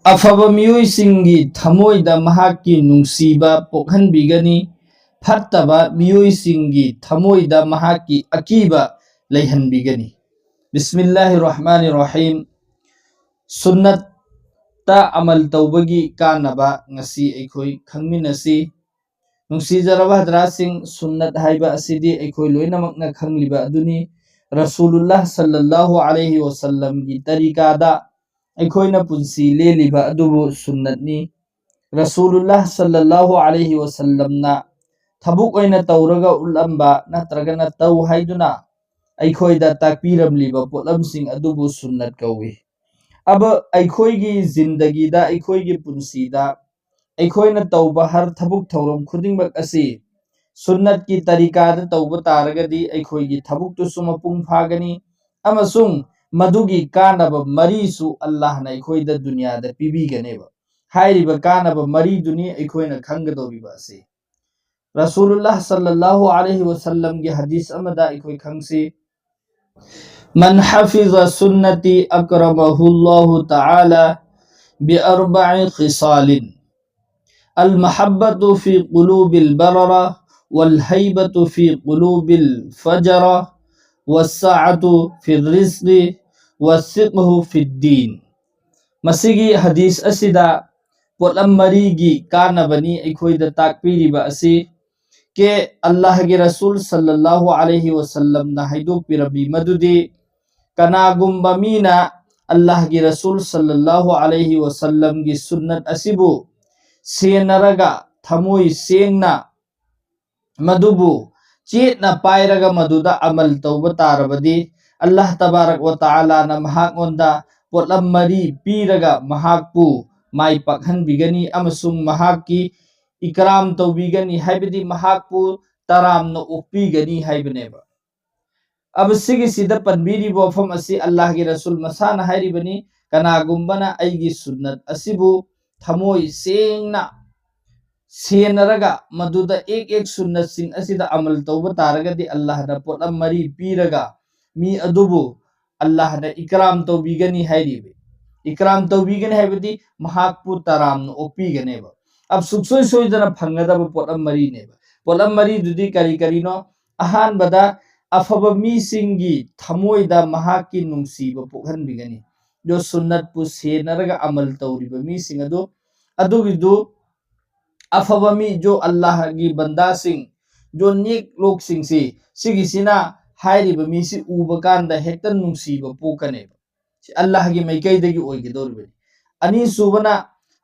अफब मियोइसिंगी थमोइदा महाकी नुंसीबा पोखनबिगनी फत्तबा मियोइसिंगी थमोइदा महाकी अकीबा लैहनबिगनी। बिस्मिल्लाहिर रहमानिर रहीम। सुन्नत ता अमल तौबगी कानबा ngasi अखोई खंगमिनसी। नुंसीजरबा हजरासिंग सुन्नत हाइबा असिदी अखोई लोइनमकना खंगलिबा अदुनी रसूलुल्लाह सल्लल्लाहु अलैहि वसल्लम की तरीकादा अखोइना पुंसी लेलिबा अदुबु सुन्नतनी। रसूलुल्लाह सल्लल्लाहु अलैहि वसल्लमना थबुक ओइना तौरगा उलंबा नत्रगना तौ हाइदुना अखोइदा ताकपीरमलिबा पोटलमसिंग अदुबु सुन्नत कौवी। अब अखोइगी जिंदगीदा अखोइगी पुंसीदा अखोइना तौबा हर थबुक थौरम खुदिंगमक असि सुन्नत की तरीकादा तौबा तारगदी अखोइगी थबुकतुसु मपुंग फागनी अमसुंग मधुगी कानब मरीसु अल्लाह ना अखोइदा दुनियादा पीबीगनेबा। हाइरिबा कानब मरीदुनी अखोइना खंगदौरिबा असे रसूलुल्लाह सल्लल्लाहु अलैहि वसल्लम की हदीस अमदा अखोइ खंगसी मन हफिज़ सुन्नती अकरमहुल्लाहु तआला बिअरबइ खिसालिन अल महब्बतु फी कुलूबिल बररा वल हैबतु फी कुलूबिल फजरा वस्सअतु फिर रिज़्क़ि वस्सिक़हु फिद्दीन। मसिगी हदीस असिदा पोटलम मरीगी कानबनी अखोइदा ताकपीरिबा असि के अल्लाह के रसूल सल्लल्लाहु अलैहि वसल्लम ना हाइदोकपिरबी मदुदी कनागुम्बा मीना अल्लाह के रसूल सल्लल्लाहु अलैहि वसल्लम की सुन्नत असिबु सेनरगा थमोई सेंगना मदुबु चेतना पायरगा मदुदा अमल तौबा तारबदी अल्लाह तबारक व तआला ना महागोंदा पोटलम मरी पीरगा महाकपु माई पखनबिगनी अमसुंग महाकी इकराम तौबीगनी हाइबदी महाकपु तरामना ओकपीगनी हाइबनेबा। अब सिगिसिदा पनबीरिबा वफम असि अल्लाह के रसूल मसाना हाइरिबनी कनागुम्बना अइगी सुन्नत असिबु थमोई सेंगना सेनरगा मदुदा एक सुन्नत सिंग असिदा अमल तौबा तारगदी अल्लाह ना पोटलम मरी पीरगा मी अदुबु अल्लाह ना इकराम तौबीगनी हाइरिबे। इकराम तौबीगनी हाइबदी महाकपु तरामना ओकपीगनेबा। अब सुखसोई सोइदना फंगदबा पोटलम मरी नेबा। पोटलम मरी दुदी करी करीनो अहानबदा अफब मीसिंगी थमोइदा महाकी नुंसीबा पोखनबिगनी जो सुन्नत पु सेनरगा अमल तौरिबा मीसिंग अदुगिदु अफब मी जो अल्लाह की बंदा सिंह जो नेक लोग सिंह से सिगिसिना हाइरिबा मीसी उबकांदा हेक्ता नुंसीबा पोकनेबा अल्लाह की मैकैदगी ओइगदौरिबनी। अनि सुबना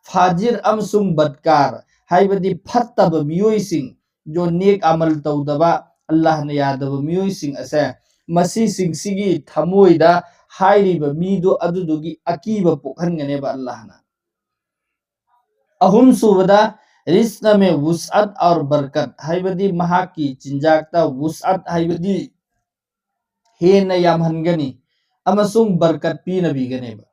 फाजिर अमसुंग बदकार हाइबदी फत्तब मियोइसिंग जो नेक अमल तौदबा अल्लाह ने यादब मियोइसिंग असे मसी सिंगसिगी थमोइदा हाइरिबा मीदो अदुदुगी अकीबा पोखनगनेबा अल्लाह ना। अहुम सुबदा रिस्क में वुसअत और बरकत हाइबदी महाकी चिंजाकता वुसअत हाइबदी हेना यामहनगनी अमसुंग बरकत पीनबीगनेबा।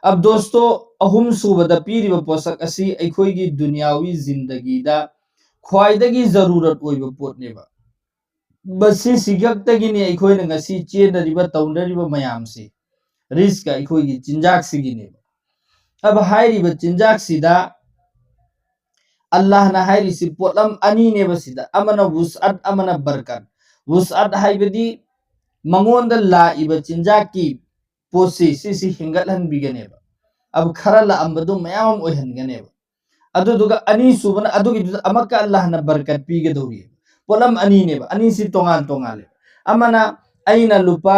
अब दोस्तों अहुम सुबदा पीरिबा पोसक असि अखोइगी दुनियावी जिंदगीदा ख्वाइदगी जरूरत ओइबा पोटनेबा। बसी सिगक्तगिनी अखोइना ngasi चेनरिबा तौनरिबा मयामसी रिस्क अखोइगी चिंजाक सिगिनेबा। अब हाइरिबा चिंजाक सिदा अल्लाह ना हाइरिसी पोटलम अनि नेबा सिदा अमना वुसअत अमना बरकत। वुसअत हाइबदी मंगोंदा लाइबा चिंजाकी पोसी सिसी हिंगतहनबिगनेबा। अब खरा लाअंबदु मयाम ओइहनगनेबा अदुदुगा अनि सुबना अदुगिदु अमका अल्लाह ना बरकत पीगदौरी पोटलम अनि नेबा अनि सि तोंगान तोंगाले अमना अइना लुपा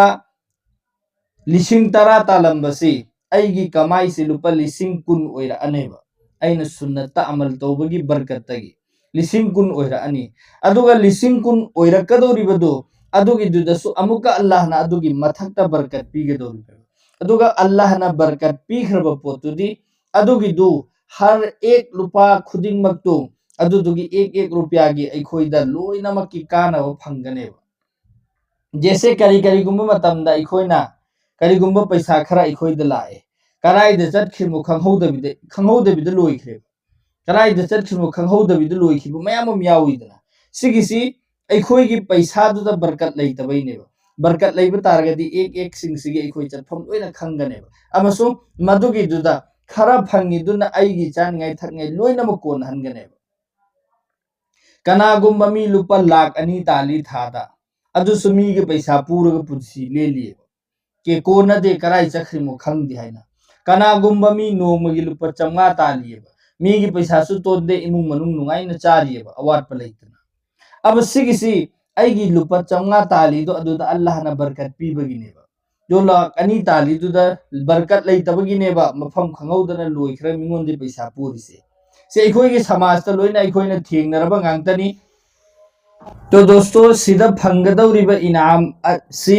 लिसिंग तरा तालंबसी अइगी कमाई से लुपा लिसिंग कुन ओइरा अनेबा अइना सुन्नत अमल तौबगी बरकतगी लिसिंग कुन ओइरा अनि अदुगा लिसिंग कुन ओइरा कदौरिबदु अदुगिदुदसु अमुका अल्लाह ना अदुगी मथक्ता बरकत पीगदौरिबा। अदुगा अल्लाह ना बरकत पीखरबा पोतुदी अदुगिदु हर एक रुपा खुदिंगमक्तु अदुदुगी एक रुपया की अखोइदा लोइनमक्की कानबा फंगनेबा। जैसे करी करीगुम्बा मतमदा अखोइना करीगुम्बा पैसा खरा अखोइदा लाए कराइदा चटखिमु खंगहौदबिदा लोइख्रेबा कराइदा चटखिमु खंगहौदबिदा लोइखिबा मयाम याउइदना सिगिसी अखोइगी पैसादुदा बरकत लैतबैनेबा। बरकत लैबा तारगदी एक सिंगसिगी अखोइ चटफम लोइना खंगनेबा अमसुंग मदुगिदुदा खरा फंगिदुना आइगी चानिंगाई थकंगाई लोइनमक कोन हनगनेब कनागुम्बा मी लुपा लाख अनि ताली थादा अदुसु मीगे पैसा पूरग पुंसी लेलिए के कोनदे कराई चखरिमो खंगदि हाइना कनागुम्बा मी नोमगी लुपा चंगा तालिए मीगी पैसा सु तोंदे इमुंग मनुंग नुंगाइना चारिए अवाट पलैतना अब सिगिसी आइगी लुपा चंगा ताली दो अदुदा अल्लाह ना बरकत पीबगिनेबा जो लाख अनि ताली दुदा बरकत लैतबगिनेबा मफम खंगौदना लोइखरा मिंगोंदे पैसा पूरिसे से अखोइगे समाज ता लोइना अखोइना थेंगनरबा गांगतनी तो दोस्तों सिदा फंगदौरिबा इनाम सी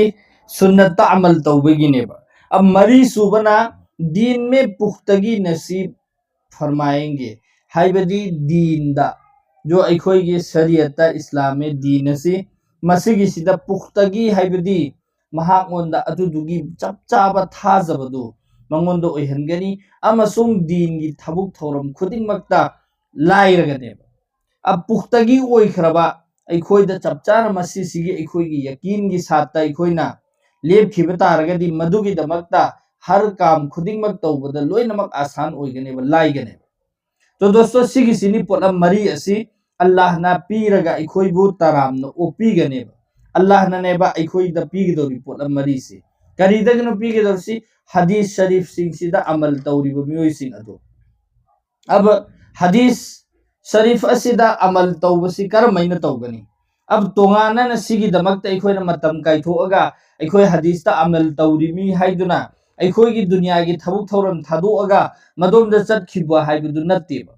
सुन्नत अमल तौबगिनेबा अब मरी सुबना दीन में पुख्तगी नसीब फरमाएंगे हाइबदी दीन दा जो अखोइगे शरीयत इस्लाम में दीन से मसिगी सिदा पुख्तगी हाइबदी महांगोंदा अदुदुगी चप चाबा थाजबदु मंगोंदो ओइहनगनी अमसुंग दीनगी थबुक थौरम खुदिंगमक्ता लाइरगनेबा अब पुख्तगी ओइखरबा अखोइदा चपचार मसिसिगी अखोइगी यकीनगी साथा अखोइना लेपखिबा तारगदी मदुगिदमक्ता हर काम खुदिंगमक तौबदा लोइनमक आसान ओइगनेबा लाइगनेबा तो दोस्तों सिगिसिनी पोलम मरी असि अल्लाह ना पीरगा अखोइबु तरामना ओपीगनेबा अल्लाह ना नेबा अखोइदा पीगदोरी पोलम मरी से करीदगनो पीगदोरसी हदीस शरीफ सिंगसिदा अमल तौरिबा मियोइसिंग अदो अब हदीस शरीफ असिदा अमल तौबसी करमैना तौगनी अब तोंगाना न सिगिदमक्ता अखोइना मतम काइथोअगा अखोइ हदीसता अमल तौरिमी हाइदुना अखोइगी दुनियागी थबुक थौरम थादोअगा मदोमदा चटखिबा हाइबदु नत्तेबा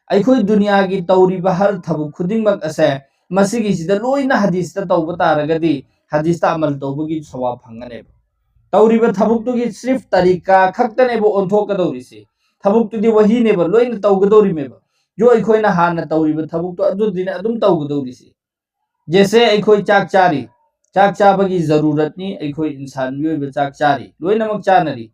अखोइ दुनियागी तौरिबा हर थबुक खुदिंगमक असे मसिगी सिदा लोइना हदीसता तौबा तारगदी हदीसता अमल तौबगी सवाब फंगनेबा तौरिबा थबुकतुगी सिर्फ तरीका खक्तनेबा ओंथोकदौरिसे थबुकतुदी वहीनेबा लोइना तौगदौरिमेबा जो अखोइना हाना तौरिबा थबुकतो अदुदिने अदुम तौगदौरिसे जैसे अखोइ चाक चारी चाक चाबगी जरूरतनी अखोइ इंसान मियोइबा चाक चारी लोइनमक चानरी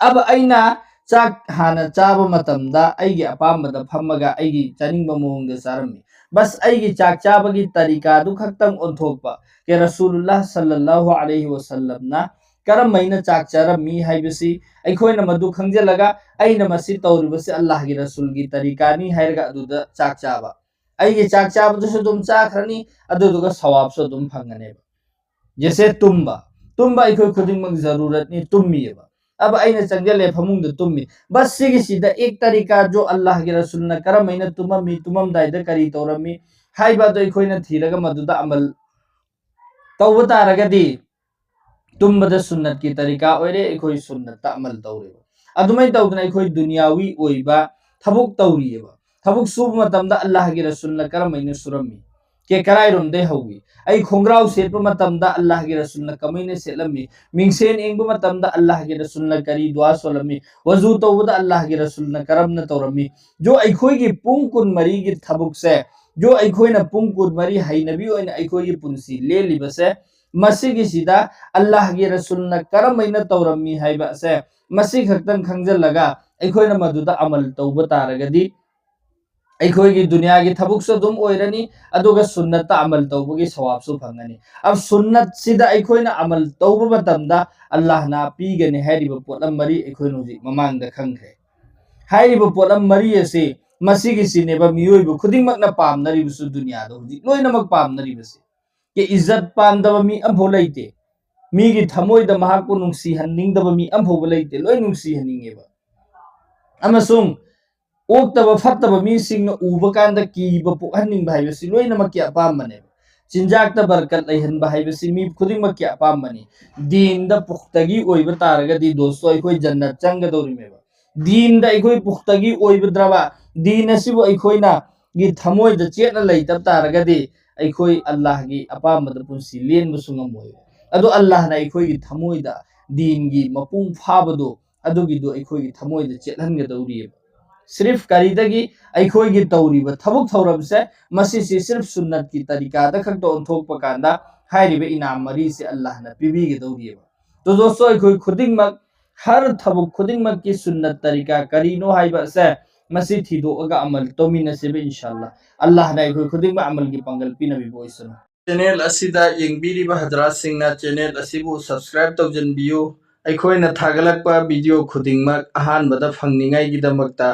अब अइना चाक हाना चाबा मतमदा अइगी अपामबदा फम्मगा अइगी चानिंगबा मोंगदा चारम्मी बस अइगी चाक चाबगी तरीका दु खक्तंग ओंथोकपा के रसूलुल्लाह सल्लल्लाहु अलैहि वसल्लम ना करमैना चाक चारम्मी हाइबसी अखोइना मदु खंगजलगा अइना मसि तौरिबसे अल्लाह की रसूल की तरीकानी हाइरगा अदुदा चाक चाबा अइगी चाक चाबदुसु दुम चाखरनी अदुदुगा सवाबसु दुम फंगनेबा जैसे तुम्बा तुम्बा अखोइ खुदिंगमक जरूरतनी तुम्मीबा अब अइना चंगजले फमुंगदा तुम्मी बस सिगिसिदा एक तरीका जो अल्लाह के रसूलना करमैना तुममी तुममदाइदा करी तौरमी हाइबादो अखोइना थीरगा मदुदा अमल तौबा तारगदी तुम्बदा सुन्नत की तरीका ओइरे अखोइ सुन्नत अमल तौरेबा अदुमै तौदना अखोइ दुनियावी ओइबा थबुक तौरियेबा थबुक सुब मतमदा अल्लाह के रसूलना करमैना सुरम्मी के कराइरोमदे हौगी आई खोंग्राव सेटपा मतमदा अल्लाह के रसूलना कमैना सेलम्मी मिंगसेन एंगबा मतमदा अल्लाह के रसूलना करी दुआ सोलम्मी वजू तौबदा अल्लाह के रसूलना करमना तौरम्मी जो अखोइगी पुंग कुन मरी की थबुक से जो अखोइना पुंग कुन मरी हैनबी ओइना अखोइगी पुंसी लेलिबसे मसिगी सिदा अल्लाह के रसूलना करमैना तौरम्मी हाइबा से मसि खक्तन खंगजलगा अखोइना मदुदा अमल तौबा तारगदी अखोइगी दुनिया की थबुकसु दुम ओइरनी अदुगा सुन्नत अमल तौबगी सवाबसु फंगनी अब सुन्नत सिदा अखोइना अमल तौबा मतमदा अल्लाह ना पीगने हाइरिबा पोलम मरी अखोइना हुजि ममांगदा खंगख्रे हाइरिबा पोलम मरी असे मसिगी सिनेबा मियोइबा खुदिंगमकना पामनरिबसु दुनियादा हुजि लोइनमक पामनरिबसे के इज्जत पामदबा मी अम्फो लैते मीगी थमोइदा महाकु नुंसी हन्निंगदबा मी अम्फो लैते लोइ नुंसी हन्निंगेबा अमसुंग ओक्तबा फत्तबा मीसिंगना उबा कांदा कीबा पोहन्निंगबा हाइबसि लोइनमक अपामबने चिंजाकता बरकत लैहनबा हाइबसि मी खुदिंगमक अपामबने दीनदा पुख्तगी ओइबा तारगदी दोस्तो अखोइ जन्नत चंगदौरिमेबा दीनदा अखोइ पुख्तगी ओइबद्रबा दीन असिबु अखोइना गी थमोइदा चेतना लैतब तारगदी अखोइ अल्लाह की अपामबदा पुंसी लेनबसु ngमोइ अदो अल्लाह ना अखोइ गी थमोइदा दीन गी मपुंग फाबदो अदुगिदो अखोइ गी थमोइदा चेतहनगदौरिएबा सिर्फ करीदगी अखोइगी तौरिबा थबुक थौरबसे मसिसि सिर्फ सुन्नत की तरीका दा खक्तो ओंथोकपा कांदा हाइरिबा इनाम मरी से अल्लाह ना पीबीगदौरिएबा तो दोस्तों अखोइ खुदिंगमक हर थबुक खुदिंगमक की सुन्नत तरीका करीनो हाइबा से मसि थीदोअगा अमल तोमिनसेबे इंशाअल्लाह अल्लाह ना अखोइ खुदिंगमा अमल की पंगल पिनबी बोइसनो चैनल असिदा येंगबिरिबा हजरात सिंगना चैनल असिबु सब्सक्राइब तौजनबियो ꯑꯩꯈꯣꯏꯅ ꯊꯥꯒꯠꯂꯛꯄ ꯚꯤꯗꯤꯑꯣ ꯈꯨꯗꯤꯡꯃꯛ ꯑꯍꯥꯟꯕꯗ ꯐꯪꯅꯤꯡꯉꯥꯏꯒꯤꯗꯃꯛꯇ